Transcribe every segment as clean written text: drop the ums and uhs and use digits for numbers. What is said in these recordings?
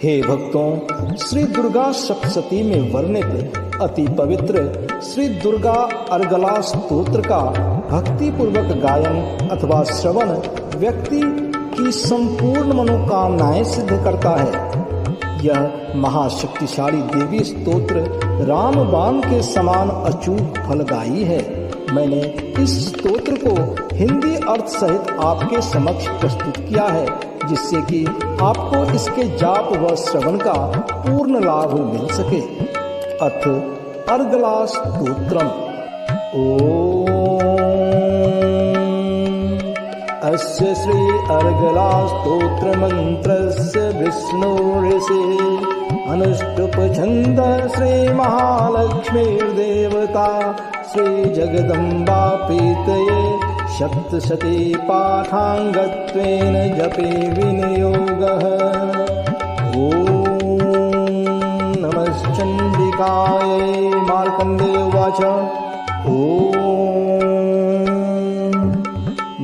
हे भक्तों, श्री दुर्गा सप्तशती में वर्णित अति पवित्र श्री दुर्गा अर्गला स्तोत्र का भक्ति पूर्वक गायन अथवा श्रवण व्यक्ति की संपूर्ण मनोकामनाएं सिद्ध करता है। यह महाशक्तिशाली देवी स्तोत्र रामबाण के समान अचूक फलदायी है। मैंने इस स्तोत्र को हिंदी अर्थ सहित आपके समक्ष प्रस्तुत किया है, जिससे कि आपको इसके जाप व श्रवण का पूर्ण लाभ मिल सके। अथ अर्गला स्तोत्रम। ओम अस्य श्री अर्गला स्तोत्र मंत्रस्य विष्णुर्षि अनुष्टुप छंद श्री महालक्ष्मीर्देवता श्री जगदम्बा पीतये सप्तशती पाठांगत्वेन जपे विनियोगः। ओम नमश्चंडिकायै। मार्कंडेय उवाच। ओम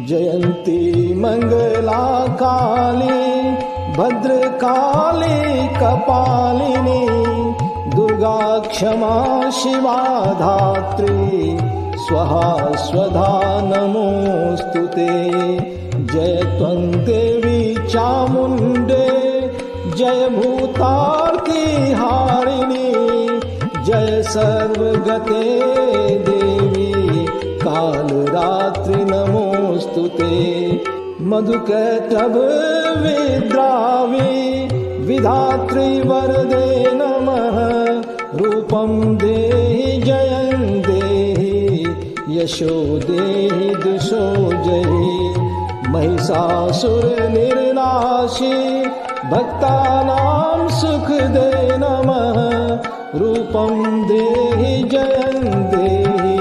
जयंती मंगला काली भद्रकाली कपालिनी दुर्गा क्षमा शिवा धात्री स्वाहा स्वधा नमोस्तुते। जय त्वं देवी चामुंडे जय भूतार्ति हारिणी जय सर्वगते देवी कालरात्रि नमोस्तुते। मधुकैटभ विद्रावी विधात्री वरदे नमः। रूपं देहि जयं देहि यशो देहि दुषो जहि। महिषासुर निर्नाशी भक्तानां सुख दे नमः। रूपं देहि जयं देहि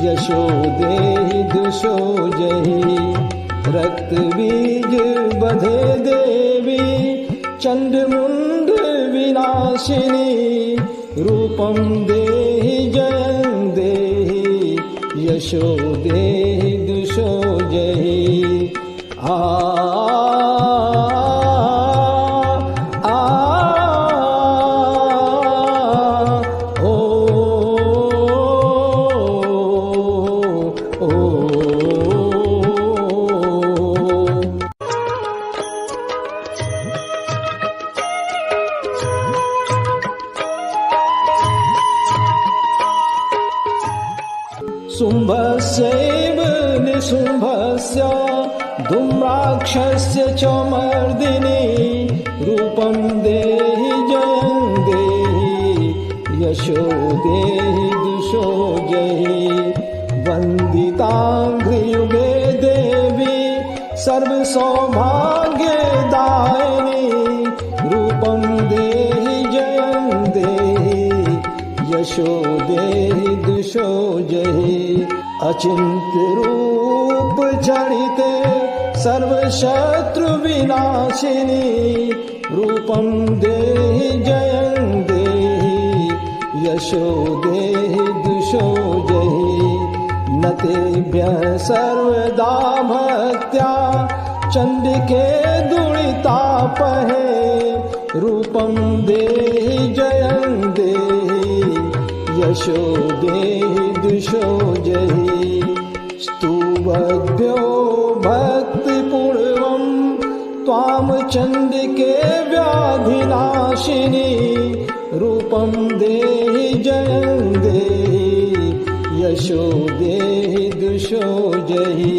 यशो देहि दुषो जहि। रक्त बीज बधे देवी चंडमुंड विनाशिनी। रूपं देहि जयं देहि यशो देहि दुषो जहि। शुंभस्यैव निशुंभस्य धूम्राक्षस्य च मर्दिनी। रूपं देहि जयं देहि यशो देहि दुषो जहि। वन्दिताङ्घ्रियुगे देवी सर्वसौभाग्यदायिनी। रूपं देहि जयं देहि यशो देहि दुषो जहि। अचिंत्य रूप जनिते सर्वशत्रु विनाशिनी। रूपं देहि जयं देहि यशो देहि दुषो जहि। नतेभ्यः सर्वदा भक्त्या चंडिके दुरितापहे। रूपं देहि जयं देहि यशो देहि दुषो जहि। स्तुवद्भ्यो भक्तिपूर्वं त्वां चंडिके व्याधिनाशिनी। रूपं देहि जयं देहि यशो देहि दुषो जहि।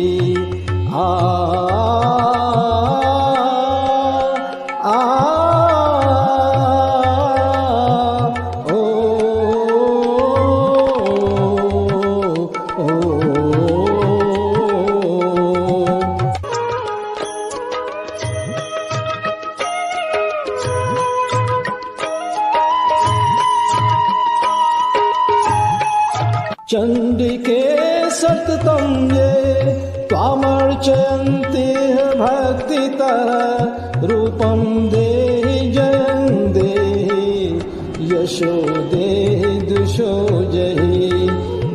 चंडिके सततं ये त्वामर्चयन्ति भक्तितः। रूपं देहि जयं देहि यशो देहि दुषो जहि।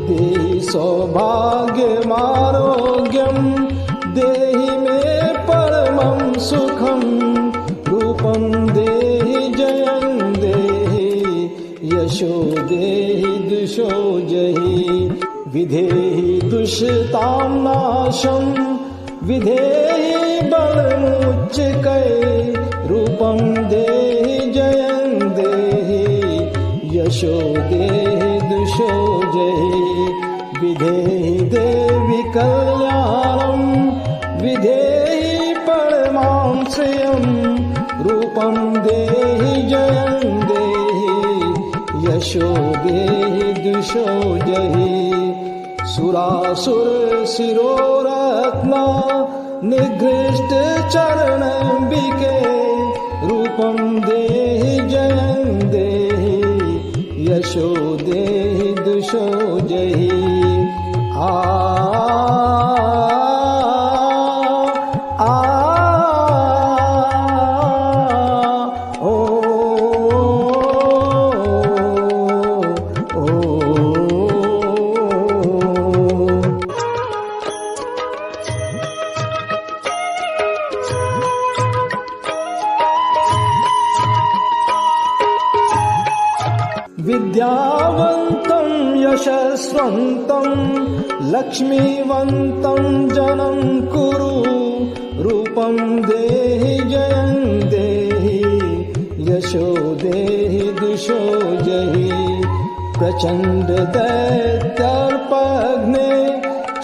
देहि सौभाग्यमारोग्यं देहि मे परमं सुखं। रूपं देहि यशो देहि दुषो जहि विधेहि दुष्टां नाशं विधेहि बलमुच्चकै रूपं देहि जयं देहि यशो देहि दुषो जहि विधेहि देवि कल्याणं विधेहि परमां श्रियं रूपं देहि जयं देहि यशो देहि दुषो जहि सुरासुर शिरोरत्न निगृष्ट चरणंबिके रूपं देहि जयं देहि यशो देहि दुषो जहि विद्यावन्तं यशस्वन्तं लक्ष्मीवन्तं जनं कुरु रूपं देहि जयं देहि यशो देहि दुषो जहि प्रचण्ड दैत्यार्पघ्ने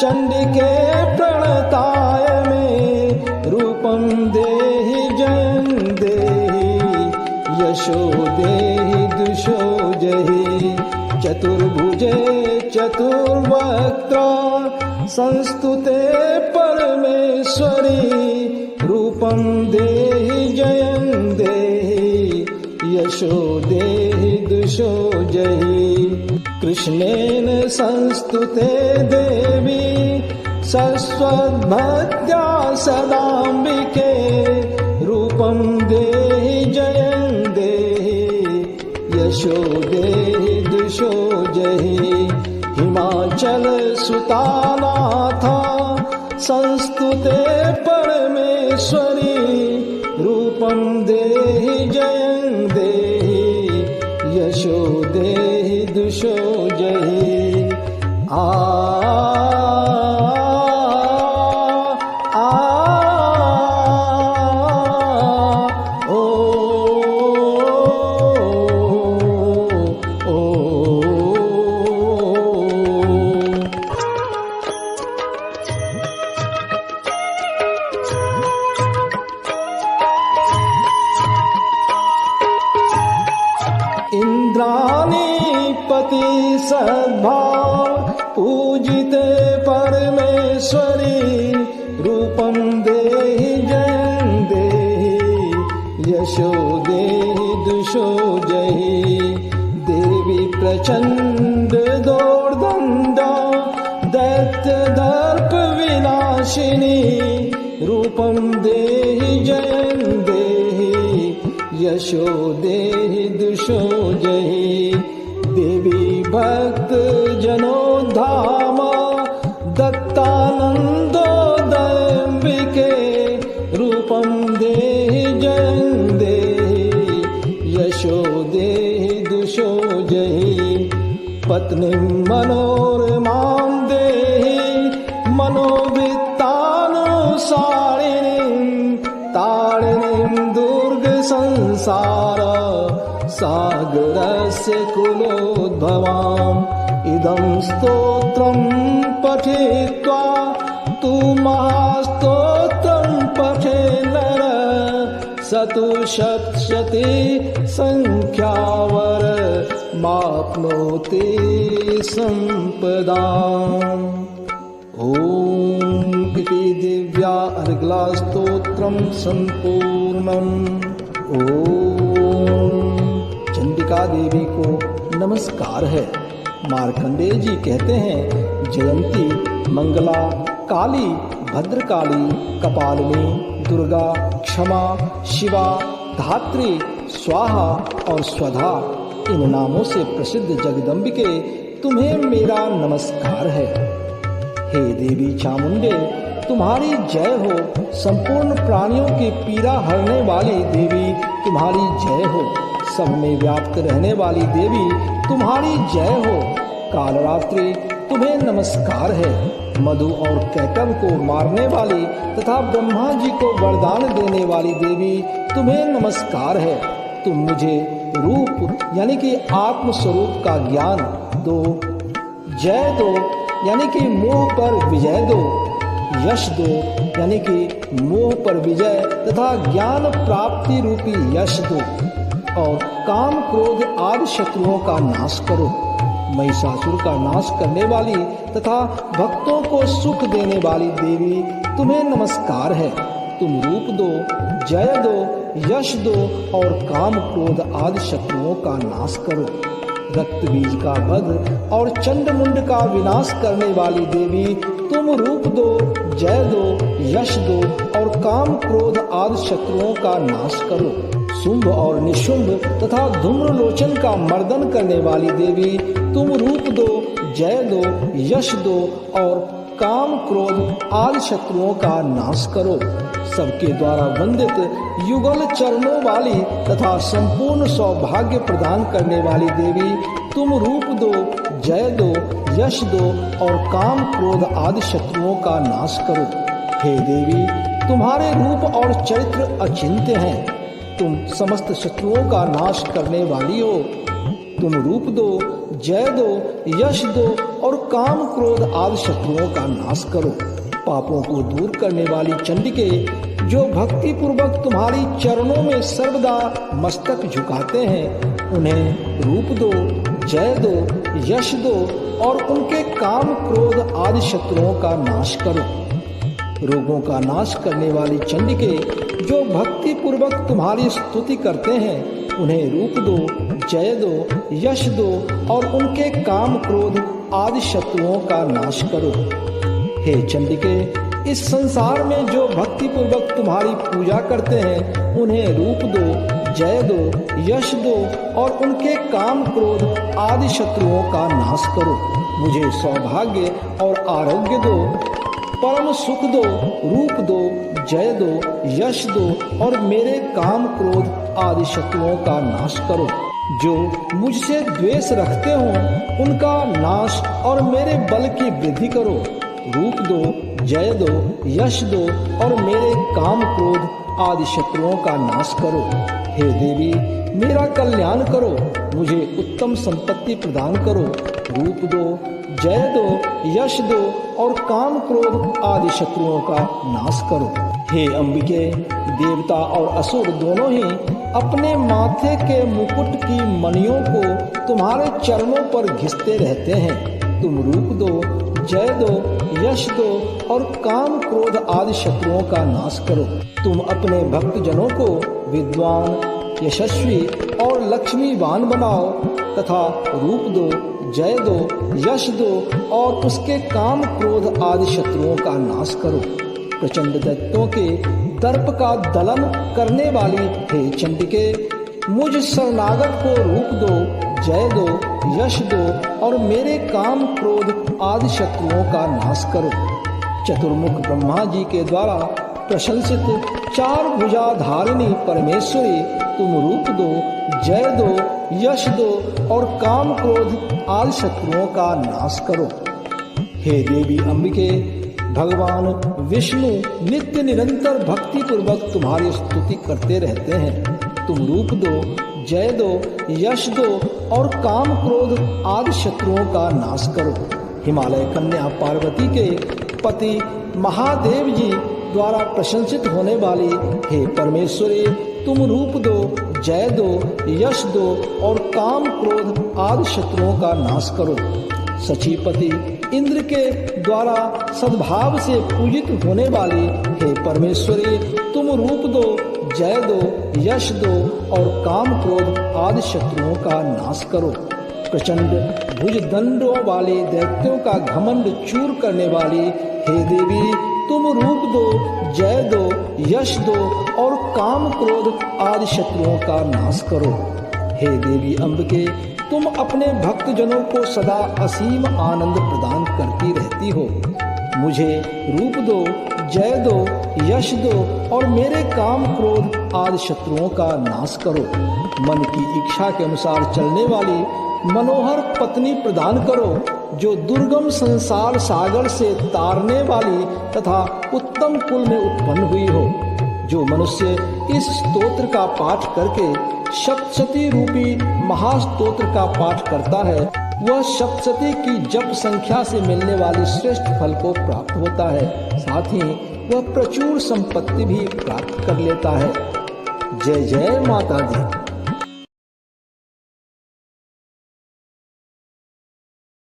चण्डिके प्रणताय मे रूपं देहि जयं देहि यशो देहि दुषो जहि चतुर्भुजे चतुर्वक्त्र संस्तुते परमेश्वरी रूपं देहि जयं देहि यशो देहि दुषो जहि कृष्णेन संस्तुते देवी सरस्वद्भक्त्या सदाम्बिके रूपं देहि जयं देहि यशो देहि दुषो जहि हिमाचल सुतानाथ संस्तुते परमेश्वरी रूपं देहि जयं देहि यशो देहि दुषो जहि इंद्राणीपति सद्भाव पूजिते परमेश्वरी रूपं देहि जयं देहि यशो देहि दुषो जहि देवी प्रचण्ड दोर्दण्डा दैत्यदर्प विनाशिनी रूपं देहि जयं देहि यशो देहि दुषो जहि देवी भक्त जनोद्धाम दत्तानन्दोदयम्बिके रूपं देहि जयं देहि यशो देहि दुषो जहि पत्नीं मनोरमां देहि मनोवृत्तानुसारिणीं तारिणीं दुर्ग संसार सागरस्य कुलोद्भवाम् इदं स्तोत्रं पठित्वा तु महास्तोत्रं पठे नर स तु शतशती संख्यावर माप्नोति संपदाम्। ओम इति दिव्या अर्गला स्तोत्रम संपूर्णम्। ओम चंडिका देवी को नमस्कार है। मार्कंडेय जी कहते हैं, जयंती, मंगला, काली, भद्रकाली, कपालिनी, दुर्गा, क्षमा, शिवा, धात्री, स्वाहा और स्वधा इन नामों से प्रसिद्ध जगदम्बिके तुम्हें मेरा नमस्कार है। हे देवी चामुंडे, तुम्हारी जय हो। संपूर्ण प्राणियों की पीड़ा हरने वाली देवी तुम्हारी जय हो। सब में व्याप्त रहने वाली देवी तुम्हारी जय हो। कालरात्रि तुम्हें नमस्कार है। मधु और कैटभ को मारने वाली तथा ब्रह्मा जी को वरदान देने वाली देवी तुम्हें नमस्कार है। तुम मुझे रूप यानी कि आत्म स्वरूप का ज्ञान दो, जय दो यानी कि मोह पर विजय दो, यश दो यानी कि मोह पर विजय तथा ज्ञान प्राप्ति रूपी यश दो, और काम क्रोध आदि शत्रुओं का नाश करो। महिषासुर का नाश करने वाली तथा भक्तों को सुख देने वाली देवी तुम्हें नमस्कार है। तुम रूप दो, जय दो, यश दो और काम क्रोध आदि शत्रुओं का नाश करो। रक्त बीज का वध और चंड मुंड का विनाश करने वाली देवी तुम रूप दो, जय दो, यश दो और काम क्रोध आदि शत्रुओं का नाश करो। शुंभ और निशुंभ तथा धूम्रलोचन का मर्दन करने वाली देवी तुम रूप दो, जय दो, यश दो और काम क्रोध आदि शत्रुओं का नाश करो। सबके द्वारा वंदित युगल चरणों वाली तथा संपूर्ण सौभाग्य प्रदान करने वाली देवी तुम रूप दो, जय दो, यश दो और काम क्रोध आदि शत्रुओं का नाश करो। हे देवी, तुम्हारे रूप और चरित्र अचिंत्य हैं। तुम समस्त शत्रुओं का नाश करने वाली हो। तुम रूप दो, जय दो, यश दो और काम क्रोध आदि शत्रुओं का नाश करो। पापों को दूर करने वाली चंडिके, जो भक्ति पूर्वक तुम्हारी चरणों में सर्वदा मस्तक झुकाते हैं, उन्हें रूप दो, जय दो, यश दो और उनके काम क्रोध आदि शत्रुओं का नाश करो। रोगों का नाश करने वाली चंडिके, जो भक्ति पूर्वक तुम्हारी स्तुति करते हैं, उन्हें रूप दो, जय दो, यश दो और उनके काम क्रोध आदि शत्रुओं का नाश करो। हे चंडिके, इस संसार में जो भक्ति पूर्वक तुम्हारी पूजा करते हैं, उन्हें रूप दो, जय दो, यश दो और उनके काम क्रोध आदि शत्रुओं का नाश करो। मुझे सौभाग्य और आरोग्य दो, परम सुख दो, रूप दो, जय दो, यश दो और मेरे काम क्रोध आदि शत्रुओं का नाश करो। जो मुझसे द्वेष रखते हो, उनका नाश और मेरे बल की वृद्धि करो। रूप दो, जय दो, यश दो और मेरे काम क्रोध आदि शत्रुओं का नाश करो। हे देवी, मेरा कल्याण करो, मुझे उत्तम संपत्ति प्रदान करो। रूप दो, जय दो, यश दो और काम क्रोध आदि शत्रुओं का नाश करो। हे अंबिके, देवता और असुर दोनों ही अपने माथे के मुकुट की मणियों को तुम्हारे चरणों पर घिसते रहते हैं। तुम रूप दो, जय दो, यश दो और काम क्रोध आदि शत्रुओं का नाश करो। तुम अपने भक्त जनों को विद्वान, यशस्वी और लक्ष्मीवान बनाओ तथा रूप दो, जय दो, यश दो और उसके काम क्रोध आदि शत्रुओं का नाश करो। प्रचंड दैत्यों के दर्प का दलन करने वाली हे चंडिके, मुझ शरणागत को रूप दो, जय दो, यश दो और मेरे काम क्रोध आदि शत्रुओं का नाश करो। चतुर्मुख ब्रह्मा जी के द्वारा प्रशंसित चार भुजाधारिणी परमेश्वरी, तुम रूप दो, जय दो, यश दो और काम क्रोध आदि शत्रुओं का नाश करो। हे देवी अंबिके, भगवान विष्णु नित्य निरंतर भक्ति पूर्वक तुम्हारी स्तुति करते रहते हैं। तुम रूप दो, जय दो, यश दो और काम क्रोध आदि शत्रुओं का नाश करो। हिमालय कन्या पार्वती के पति महादेव जी द्वारा प्रशंसित होने वाली हे परमेश्वरी, तुम रूप दो, जय दो, यश दो और काम क्रोध आदि शत्रुओं का नाश करो। सचीपति इंद्र के द्वारा सद्भाव से पूजित होने वाली हे परमेश्वरी, तुम रूप दो, जय दो, यश दो और काम क्रोध आदि शत्रुओं का नाश करो। प्रचंड भुजदंडों वाले दैत्यों का घमंड चूर करने वाली हे देवी, तुम रूप दो, जय दो, यश दो और काम क्रोध आदि शत्रुओं का नाश करो। हे देवी अंबिके, तुम अपने भक्त जनों को सदा असीम आनंद प्रदान करती रहती हो। मुझे रूप दो, जय दो, यश दो और मेरे काम क्रोध आदि शत्रुओं का नाश करो। मन की इच्छा के अनुसार चलने वाली मनोहर पत्नी प्रदान करो, जो दुर्गम संसार सागर से तारने वाली तथा उत्तम कुल में उत्पन्न हुई हो। जो मनुष्य इस स्तोत्र का पाठ करके सप्तशती रूपी महास्तोत्र का पाठ करता है, वह सप्तशती की जप संख्या से मिलने वाली श्रेष्ठ फल को प्राप्त होता है। साथ ही वह प्रचुर संपत्ति भी प्राप्त कर लेता है। जय जय माता दी।